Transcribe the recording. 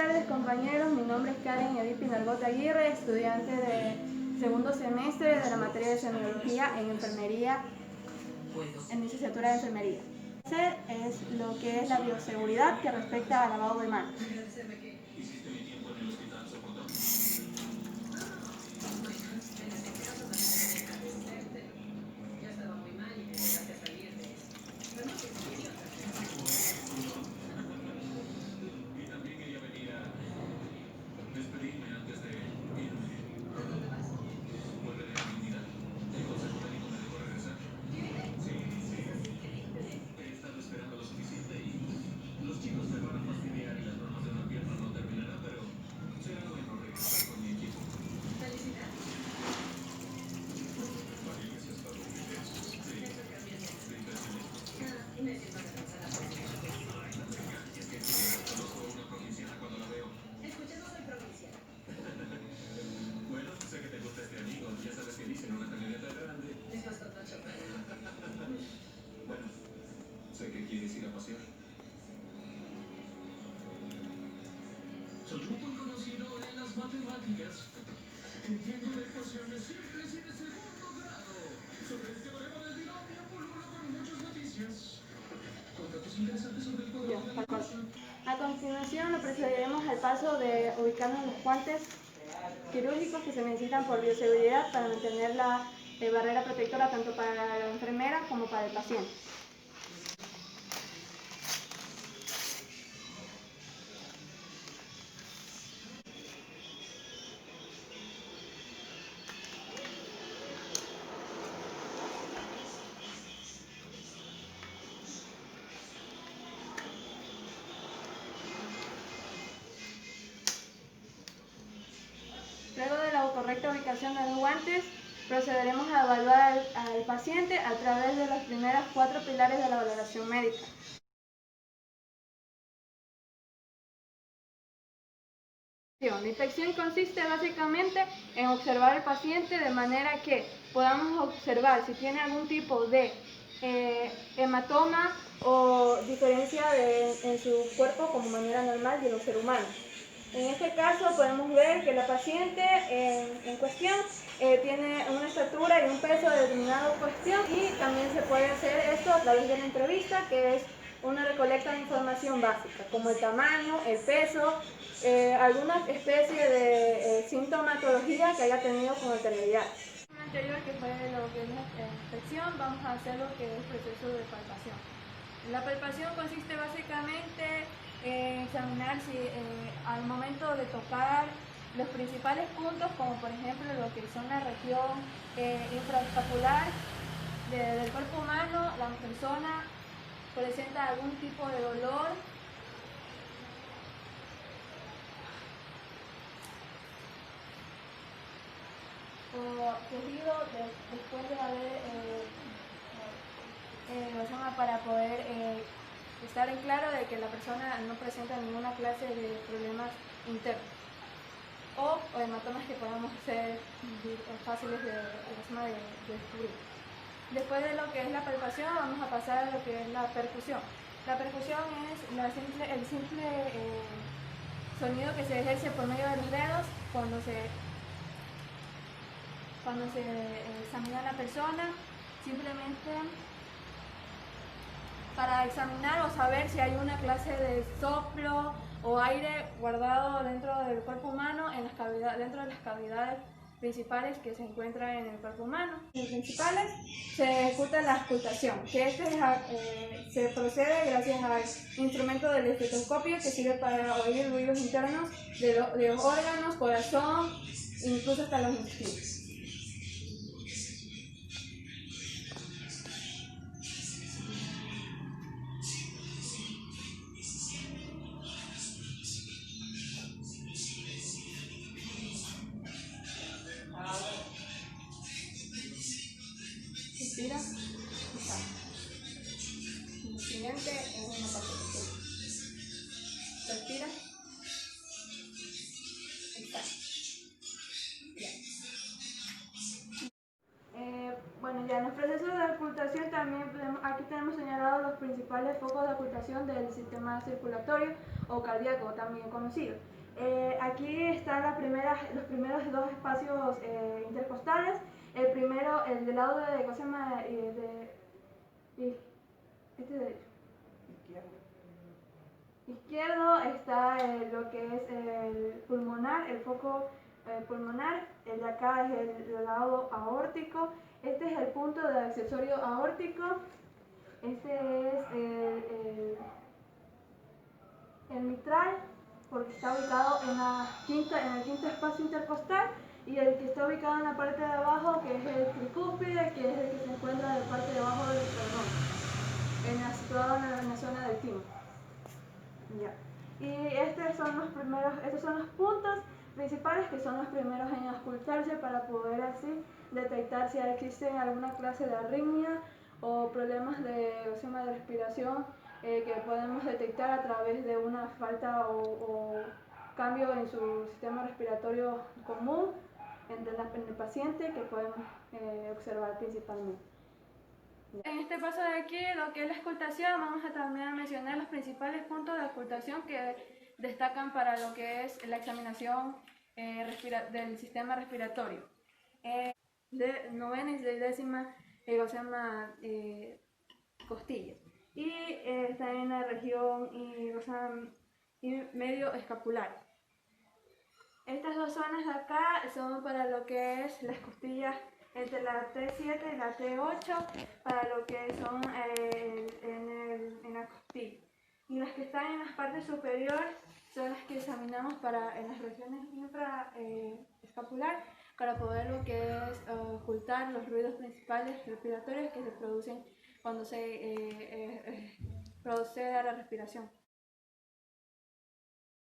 tardes, compañeros. Mi nombre es Karen Edith Pinalgota Aguirre, estudiante de segundo semestre de la materia de semiología en enfermería, en licenciatura de enfermería. Es lo que es la bioseguridad que respecta al lavado de manos. Sé que quieres ir a pasear. Soy un buen conocido en las matemáticas. Entiendo de ecuaciones simples y de segundo grado. Sobre el teorema del binomio pululo con muchas noticias. Con datos interesantes sobre el cuadrado de la ecuación. A continuación, procederemos al paso de ubicarnos los guantes quirúrgicos que se necesitan por bioseguridad para mantener la barrera protectora tanto para la enfermera como para el paciente. Luego de la correcta ubicación de los guantes, procederemos a evaluar al paciente a través de los primeros 4 pilares de la valoración médica. La inspección consiste básicamente en observar al paciente de manera que podamos observar si tiene algún tipo de hematoma o diferencia en su cuerpo como manera normal de un ser humano. En este caso podemos ver que la paciente en cuestión tiene una estatura y un peso de determinada cuestión, y también se puede hacer esto a través de la entrevista, que es una recolecta de información básica como el tamaño, el peso, alguna especie de sintomatología que haya tenido con anterioridad. Anterior, que fue lo que es la inspección, vamos a hacer lo que es el proceso de palpación. La palpación consiste básicamente en examinar si al momento de tocar los principales puntos, como por ejemplo lo que son la región infraescapular del cuerpo humano, la persona presenta algún tipo de dolor o quejido después de haber para poder estar en claro de que la persona no presenta ninguna clase de problemas internos o hematomas que podamos ser fáciles de descubrir. Después de lo que es la palpación, vamos a pasar a lo que es la percusión. La percusión es el simple sonido que se ejerce por medio de los dedos cuando se examina a la persona, simplemente para examinar o saber si hay una clase de soplo o aire guardado dentro del cuerpo humano, dentro de las cavidades principales que se encuentran en el cuerpo humano. En principales se ejecuta la auscultación, que se procede gracias al instrumento del estetoscopio, que sirve para oír ruidos internos de los órganos, corazón, incluso hasta los intestinos. Respira. El siguiente es una parte pequeña. Respira. Exhala. Bueno, ya en los procesos de ocultación también aquí tenemos señalados los principales focos de ocultación del sistema circulatorio o cardíaco, también conocido. Aquí están los primeros dos espacios intercostales. El primero, el del lado de, ¿cómo se llama? Este derecho. Izquierdo está lo que es el pulmonar, el foco pulmonar. El de acá es el lado aórtico. Este es el punto del accesorio aórtico. Este es el mitral, porque está ubicado en el quinto espacio intercostal, y el que está ubicado en la parte de abajo, que es el tricúspide, que es el que se encuentra en la parte de abajo del esternón, situado en la zona del timo. Ya. Y estos son los puntos principales, que son los primeros en auscultarse para poder así detectar si existe alguna clase de arritmia o problemas de respiración que podemos detectar a través de una falta o cambio en su sistema respiratorio común en el paciente, que podemos observar principalmente. En este paso de aquí, lo que es la auscultación, vamos a también mencionar los principales puntos de auscultación que destacan para lo que es la examinación del sistema respiratorio. Novena y décima costilla. Y está en la región y medio escapular. Estas dos zonas de acá son para lo que es las costillas entre la T7 y la T8, para lo que son en la costilla. Y las que están en las partes superiores son las que examinamos en las regiones infraescapular, para poder lo que es ocultar los ruidos principales respiratorios que se producen cuando se procede a la respiración.